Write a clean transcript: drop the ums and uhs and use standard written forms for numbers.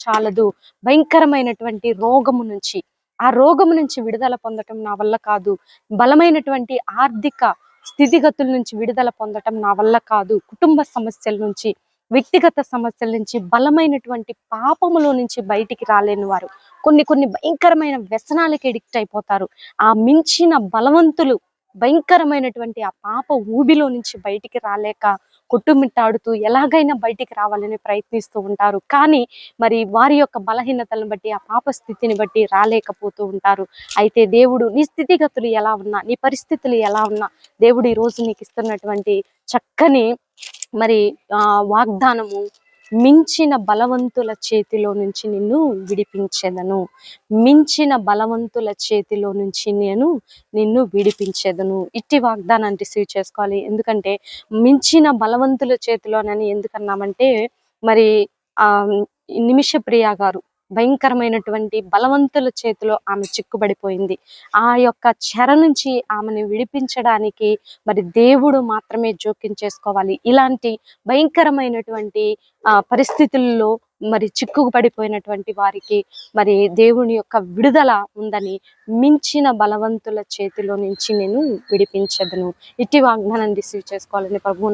చాలదు, భయంకరమైనటువంటి రోగము నుంచి, ఆ రోగము నుంచి విడుదల పొందటం నా వల్ల కాదు, బలమైనటువంటి ఆర్థిక స్థితిగతుల నుంచి విడుదల పొందటం నా వల్ల కాదు, కుటుంబ సమస్యల నుంచి, వ్యక్తిగత సమస్యల నుంచి, బలమైనటువంటి పాపములో నుంచి బయటికి రాలేని వారు కొన్ని భయంకరమైన వ్యసనాలకి ఎడిక్ట్ అయిపోతారు. ఆ మించిన బలవంతులు భయంకరమైనటువంటి ఆ పాప ఊబిలో నుంచి బయటికి రాలేక కొట్టుమిట్టాడుతూ ఎలాగైనా బయటికి రావాలని ప్రయత్నిస్తూ ఉంటారు. కానీ మరి వారి యొక్క బలహీనతలను బట్టి, ఆ పాప స్థితిని బట్టి రాలేకపోతూ ఉంటారు. అయితే దేవుడు, నీ స్థితిగతులు ఎలా ఉన్నా, నీ పరిస్థితులు ఎలా ఉన్నా, దేవుడు ఈ రోజు నీకు ఇస్తున్నటువంటి చక్కని మరి వాగ్దానము, మించిన బలవంతుల చేతిలో నుంచి నిన్ను విడిపించెదను, మించిన బలవంతుల చేతిలో నుంచి నిన్ను విడిపించెదను. ఇట్టి వాగ్దానాన్ని రిసీవ్ చేసుకోవాలి. ఎందుకంటే మించిన బలవంతుల చేతిలోనని ఎందుకన్నామంటే, మరి నిమిషప్రియ గారు భయంకరమైనటువంటి బలవంతుల చేతిలో ఆమె చిక్కుబడిపోయింది. ఆ యొక్క చెర నుంచి ఆమెను విడిపించడానికి మరి దేవుడు మాత్రమే జోక్యం చేసుకోవాలి. ఇలాంటి భయంకరమైనటువంటి పరిస్థితుల్లో మరి చిక్కుపడిపోయినటువంటి వారికి మరి దేవుని యొక్క విడుదల ఉందని, మించిన బలవంతుల చేతిలో నుంచి నేను విడిపించదను. ఇట్టి వాగ్దానాన్ని రిసీవ్ చేసుకోవాలని ప్రభువు